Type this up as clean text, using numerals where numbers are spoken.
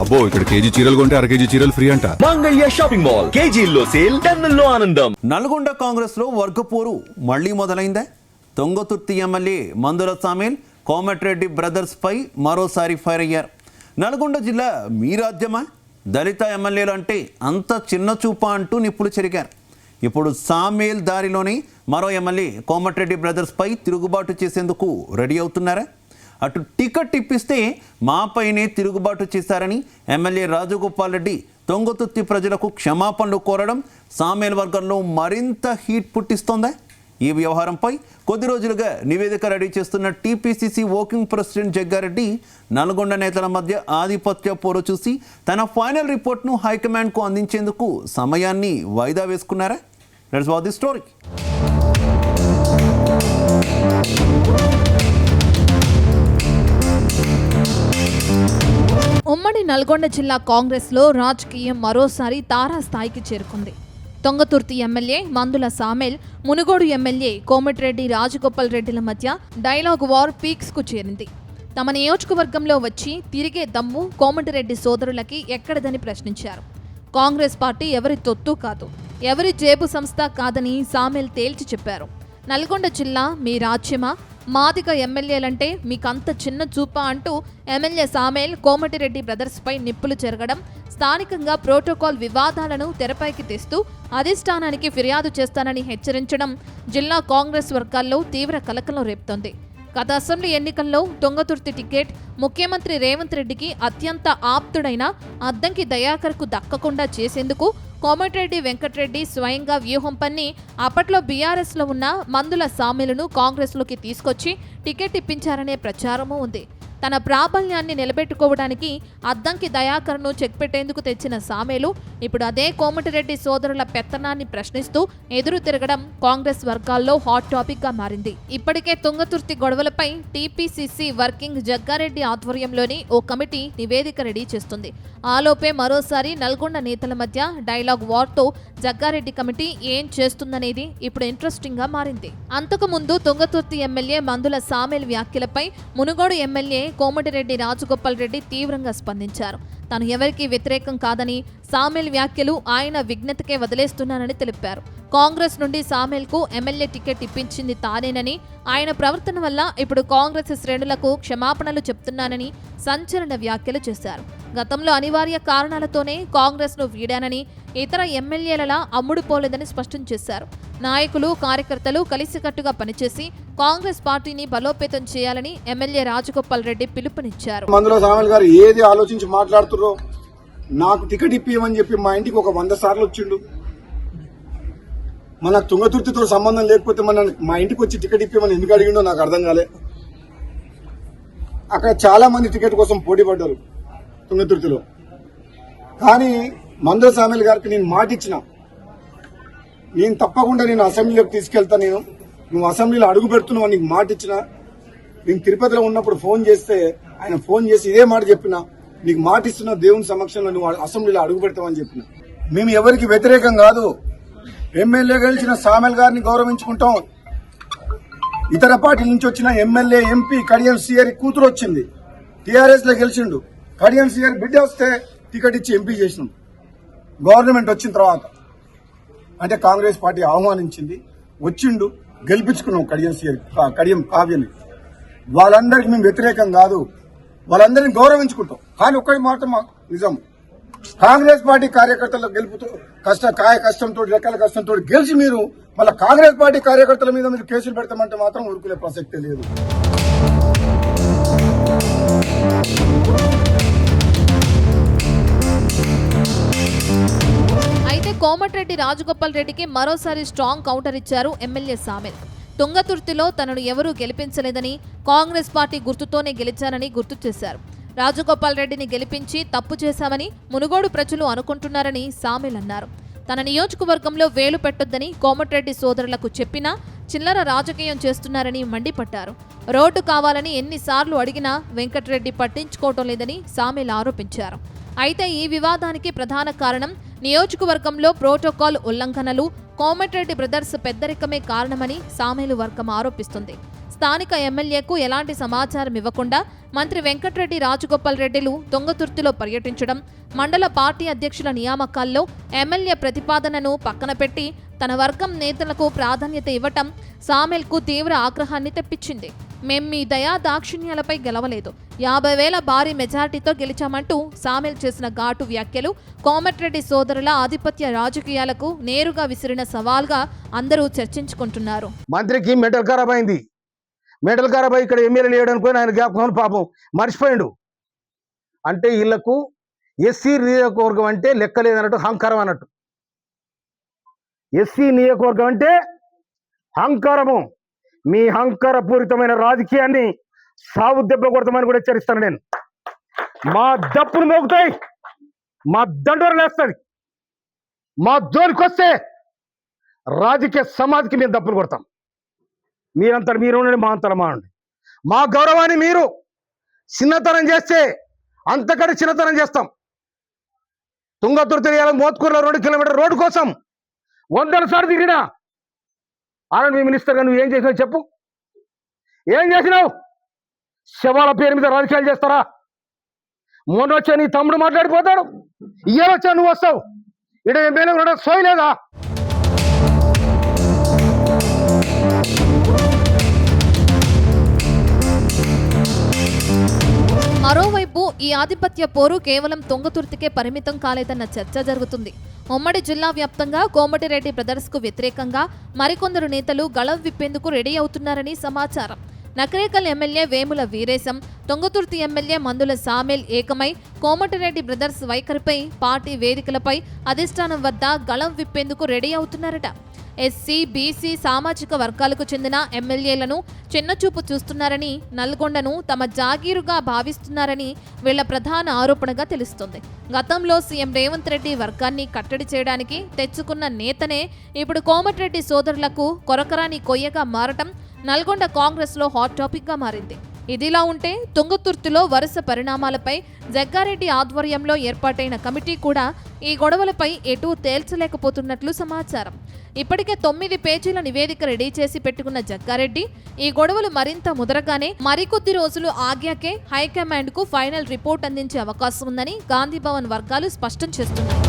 అబ్బో ఇక్కడ కేజీ చీరలు కొంటే అర కేజీ చీరలు ఫ్రీ అంట. మంగళ్య షాపింగ్ మాల్ కేజీల్లో సేల్, టన్నుల్లో ఆనందం. నల్గొండ కాంగ్రెస్ లో వర్గపోరు మళ్లీ మొదలైందా? తుంగతుర్తి ఎమ్మెల్యే మందుల సామేల్ కోమటిరెడ్డి బ్రదర్స్ పై మరోసారి ఫైర్ అయ్యారు. నల్గొండ జిల్లా మీ రాజ్యమా, దళిత ఎమ్మెల్యేలు అంటే అంత చిన్న చూప అంటూ నిప్పులు చెరిగారు. ఇప్పుడు సామేల్ దారిలోని మరో ఎమ్మెల్యే కోమటిరెడ్డి బ్రదర్స్ పై తిరుగుబాటు చేసేందుకు రెడీ అవుతున్నారా? అటు టికెట్ ఇప్పిస్తే మాపైనే తిరుగుబాటు చేశారని ఎమ్మెల్యే రాజగోపాల్ రెడ్డి తుంగతుర్తి ప్రజలకు క్షమాపణలు కోరడం సామేల్ వర్గంలో మరింత హీట్ పుట్టిస్తోందా? ఈ వ్యవహారంపై కొద్ది రోజులుగా నివేదిక రెడీ చేస్తున్న TPCC working president Jaggareddy Nalgonda నేతల మధ్య ఆధిపత్య పోరు చూసి తన ఫైనల్ రిపోర్ట్ను హైకమాండ్కు అందించేందుకు సమయాన్ని వాయిదా వేసుకున్నారా? Let's watch the story. ఉమ్మడి నల్గొండ జిల్లా కాంగ్రెస్లో రాజకీయం మరోసారి తారాస్థాయికి చేరుకుంది. తుంగతుర్తి ఎమ్మెల్యే మందుల సామేల్, మునుగోడు ఎమ్మెల్యే కోమటిరెడ్డి రాజగోపాల్ రెడ్డిల మధ్య డైలాగ్ వార్ పీక్స్కు చేరింది. తమ నియోజకవర్గంలో వచ్చి తిరిగే దమ్ము కోమటిరెడ్డి సోదరులకి ఎక్కడదని ప్రశ్నించారు. కాంగ్రెస్ పార్టీ ఎవరి తొత్తు కాదు, ఎవరి జేబు సంస్థ కాదని సామేల్ తేల్చి చెప్పారు. నల్గొండ జిల్లా మీ రాజ్యమా, మాదిగ ఎమ్మెల్యేలంటే మీకంత చిన్న చూప అంటూ ఎమ్మెల్యే సామేల్ కోమటిరెడ్డి బ్రదర్స్పై నిప్పులు చెరగడం, స్థానికంగా ప్రోటోకాల్ వివాదాలను తెరపైకి తెస్తూ అధిష్టానానికి ఫిర్యాదు చేస్తానని హెచ్చరించడం జిల్లా కాంగ్రెస్ వర్గాల్లో తీవ్ర కలకలం రేపుతోంది. గత అసెంబ్లీ ఎన్నికల్లో తుంగతుర్తి టికెట్ ముఖ్యమంత్రి రేవంత్ రెడ్డికి అత్యంత ఆప్తుడైన అద్దంకి దయాకర్కు దక్కకుండా చేసేందుకు కోమటిరెడ్డి వెంకటరెడ్డి స్వయంగా వ్యూహం పన్ని అప్పట్లో బీఆర్ఎస్లో ఉన్న మందుల సామేలును కాంగ్రెస్లోకి తీసుకొచ్చి టికెట్ ఇప్పించారనే ప్రచారమూ ఉంది. తన ప్రాబల్యాన్ని నిలబెట్టుకోవడానికి అద్దంకి దయాకర్ను చెక్ పెట్టేందుకు తెచ్చిన సామేలు ఇప్పుడు అదే కోమటిరెడ్డి సోదరుల పెత్తనాన్ని ప్రశ్నిస్తూ ఎదురు తిరగడం కాంగ్రెస్ వర్గాల్లో హాట్ టాపిక్ గా మారింది. ఇప్పటికే తుంగతుర్తి గొడవలపై టీపీసీసీ వర్కింగ్ జగ్గారెడ్డి ఆధ్వర్యంలోని ఓ కమిటీ నివేదిక రెడీ చేస్తుంది. ఆలోపే మరోసారి నల్గొండ నేతల మధ్య డైలాగ్ వార్తో జగ్గారెడ్డి కమిటీ ఏం చేస్తుందనేది ఇప్పుడు ఇంట్రెస్టింగ్ గా మారింది. అంతకు ముందు తుంగతుర్తి ఎమ్మెల్యే మందుల సామేల్ వ్యాఖ్యలపై మునుగోడు ఎమ్మెల్యే కోమటిరెడ్డి రాజగోపాల్ రెడ్డి తీవ్రంగా స్పందించారు. తాను ఎవరికీ వ్యతిరేకం కాదని, సామేల్ వ్యాఖ్యలు ఆయన విజ్ఞతకే వదిలేస్తున్నానని తెలిపారు. కాంగ్రెస్ నుండి సామేల్కు ఎమ్మెల్యే టికెట్ ఇప్పించింది తానేనని, ఆయన ప్రవర్తన వల్ల ఇప్పుడు కాంగ్రెస్ శ్రేణులకు క్షమాపణలు చెప్తున్నానని సంచలన వ్యాఖ్యలు చేశారు. గతంలో అనివార్య కారణాలతోనే కాంగ్రెస్ను వీడానని, ఇతర ఎమ్మెల్యేలలా అమ్ముడుపోలేదని స్పష్టం చేశారు. నాయకులు, కార్యకర్తలు కలిసికట్టుగా పనిచేసి కాంగ్రెస్ పార్టీని బలోపేతం చేయాలని ఎమ్మెల్యే రాజగోపాల్ రెడ్డి పిలుపునిచ్చారు. మందుల సామేల్ గారు ఏది ఆలోచించి మాట్లాడుతుర్రో, నాకు టికెట్ ఇప్పియమని చెప్పి మా ఇంటికి ఒక 100 సార్లు వచ్చిండు. మన తుంగతుర్తితో సంబంధం లేకపోతే మా ఇంటికి వచ్చి టికెట్ ఇప్పియమని ఎందుకు అడిగిండో నాకు అర్థం కాలే. అక్కడ చాలా మంది టికెట్ కోసం పోటీ పడ్డారు తుంగతుర్తిలో. కానీ మందుల సామేల్ గారికి నేను మాట ఇచ్చిన, నేను తప్పకుండా నేను అసెంబ్లీలోకి తీసుకెళ్తా, నువ్వు అసెంబ్లీలో అడుగు పెడుతున్నావు నీకు మాట ఇచ్చిన. నేను తిరుపతిలో ఉన్నప్పుడు ఫోన్ చేస్తే ఆయన ఫోన్ చేసి ఇదే మాట చెప్పిన, నీకు మాట ఇస్తున్నా దేవుని సమక్షంలో నువ్వు అసెంబ్లీలో అడుగు పెడతావని చెప్పిన. మేము ఎవరికి వ్యతిరేకం కాదు, ఎమ్మెల్యే గెలిచిన సామేల్ గారిని గౌరవించుకుంటాం. ఇతర పార్టీ నుంచి వచ్చిన ఎమ్మెల్యే, ఎంపీ కడియం సీఆర్ కూతురు వచ్చింది, టీఆర్ఎస్ లో గెలిచిండు. కడియం సీఆర్ బిడ్డ వస్తే టికెట్ ఇచ్చి ఎంపీ చేసినాం. గవర్నమెంట్ వచ్చిన తర్వాత అంటే కాంగ్రెస్ పార్టీ ఆహ్వానించింది, వచ్చిండు, గెలిపించుకున్నాం కడియం కావ్యని. వాళ్ళందరికీ మేము వ్యతిరేకం కాదు, వాళ్ళందరినీ గౌరవించుకుంటాం. కానీ ఒక్కటి మాట నిజం, కాంగ్రెస్ పార్టీ కార్యకర్తల గెలుపుతో కష్టంతో రకాల కష్టంతో గెలిచి మీరు మళ్ళీ కాంగ్రెస్ పార్టీ కార్యకర్తల మీద మీరు కేసులు పెడతామంటే మాత్రం ఊరుకునే ప్రసక్తే లేదు. అయితే కోమటిరెడ్డి రాజగోపాల్ రెడ్డికి మరోసారి స్ట్రాంగ్ కౌంటర్ ఇచ్చారు ఎమ్మెల్యే సామేల్. తుంగతుర్తిలో తనను ఎవరూ గెలిపించలేదని, కాంగ్రెస్ పార్టీ గుర్తుతోనే గెలిచానని గుర్తు చేశారు. రాజగోపాల్ రెడ్డిని గెలిపించి తప్పు చేశామని మునుగోడు ప్రజలు అనుకుంటున్నారని సామేల్ అన్నారు. తన నియోజకవర్గంలో వేలు పెట్టొద్దని కోమటిరెడ్డి సోదరులకు చెప్పినా చిల్లర రాజకీయం చేస్తున్నారని మండిపడ్డారు. రోడ్డు కావాలని ఎన్నిసార్లు అడిగినా వెంకటరెడ్డి పట్టించుకోవటం లేదని సామేల్ ఆరోపించారు. అయితే ఈ వివాదానికి ప్రధాన కారణం నియోజకవర్గంలో ప్రోటోకాల్ ఉల్లంఘనలు, కోమటిరెడ్డి బ్రదర్స్ పెద్దరికమే కారణమని సామేలు వర్గం ఆరోపిస్తుంది. స్థానిక ఎమ్మెల్యేకు ఎలాంటి సమాచారం ఇవ్వకుండా మంత్రి వెంకటరెడ్డి రాజగోపాల్ రెడ్డిలు తుంగతుర్తిలో పర్యటించడం, మండల పార్టీ అధ్యక్షుల నియామకాల్లో ఎమ్మెల్యే ప్రతిపాదనను పక్కన పెట్టి తన వర్గం నేతలకు ప్రాధాన్యత ఇవ్వటం సామెల్కు తీవ్ర ఆగ్రహాన్ని తెప్పించింది. మేం మీ దయా దాక్షిణ్యాలపై గెలవలేదు, 50,000 భారీ మెజార్టీతో గెలిచామంటూ సామెల్ చేసిన ఘాటు వ్యాఖ్యలు కోమటిరెడ్డి సోదరుల ఆధిపత్య రాజకీయాలకు నేరుగా విసిరిన సవాల్గా అందరూ చర్చించుకుంటున్నారు. మంత్రికి మెంటల్ ఖరాబ్ అయింది. మెంటల్ ఖరాబ్ అయి ఇక్కడ ఎమ్మెల్యేలు వేయడానికి పోయి ఆయన జ్ఞాపకం పాపం మర్చిపోయిండు. అంటే వీళ్లకు ఎస్సీ నియోజకవర్గం అంటే లెక్కలేదన్నట్టు అహంకారం అన్నట్టు. ఎస్సీ నియోజకవర్గం అంటే అహంకారము. మీ అహంకారపూరితమైన రాజకీయాన్ని సాగు దెబ్బ కొడతామని కూడా హెచ్చరిస్తాను నేను. మా దప్పులు మోగుతాయి, మా దండోరు లేస్తుంది. మా జోలికి వస్తే రాజకీయ సమాధికి మేము దప్పులు కొడతాం. మీరంతా మీరు ఉండండి, మా అంతరం మా ఉండండి. మా గౌరవాన్ని మీరు చిన్నతనం చేస్తే అంతకంటే చిన్నతనం చేస్తాం. తుంగతుర్తి మోత్కూరులో 2 కిలోమీటర్ రోడ్డు కోసం 100 సార్లు తిరిగినా. ఆర్ఎండ్బి మినిస్టర్గా నువ్వు ఏం చేసినావు చెప్పు? ఏం చేసినావు? శవాల పేరు మీద రాజకీయాలు చేస్తారా? మొన్న వచ్చా నీ తమ్ముడు మాట్లాడిపోతాడు, ఇయ్యాల వచ్చా నువ్వు వస్తావు. ఇక్కడ ఎమ్మెల్యే సోయలేదా? మరోవైపు ఈ ఆధిపత్య పోరు కేవలం తుంగతుర్తికే పరిమితం కాలేదన్న చర్చ జరుగుతుంది. ఉమ్మడి జిల్లా వ్యాప్తంగా కోమటిరెడ్డి బ్రదర్స్కు వ్యతిరేకంగా మరికొందరు నేతలు గళం విప్పేందుకు రెడీ అవుతున్నారని సమాచారం. నకరేకల్ ఎమ్మెల్యే వేముల వీరేశం, తుంగతుర్తి ఎమ్మెల్యే మందుల సామెల్ ఏకమై కోమటిరెడ్డి బ్రదర్స్ వైఖరిపై పార్టీ వేదికలపై అధిష్టానం వద్ద గళం విప్పేందుకు రెడీ అవుతున్నారట. ఎస్సీ, బీసీ సామాజిక వర్గాలకు చెందిన ఎమ్మెల్యేలను చిన్నచూపు చూస్తున్నారని, నల్గొండను తమ జాగీరుగా భావిస్తున్నారని వీళ్ల ప్రధాన ఆరోపణగా తెలుస్తోంది. గతంలో సీఎం రేవంత్ రెడ్డి వర్గాన్ని కట్టడి చేయడానికి తెచ్చుకున్న నేతనే ఇప్పుడు కోమటిరెడ్డి సోదరులకు కొరకరాని కొయ్యగా మారటం నల్గొండ కాంగ్రెస్లో హాట్ టాపిక్గా మారింది. ఇదిలా ఉంటే తుంగతుర్తిలో వరుస పరిణామాలపై జగ్గారెడ్డి ఆధ్వర్యంలో ఏర్పాటైన కమిటీ కూడా ఈ గొడవలపై ఎటూ తేల్చలేకపోతున్నట్లు సమాచారం. ఇప్పటికే 9 పేజీల నివేదిక రెడీ చేసి పెట్టుకున్న జగ్గారెడ్డి ఈ గొడవలు మరింత ముదరగానే మరికొద్ది రోజులు ఆగాకే హైకమాండ్కు ఫైనల్ రిపోర్ట్ అందించే అవకాశం ఉందని గాంధీభవన్ వర్గాలు స్పష్టం చేస్తున్నాయి.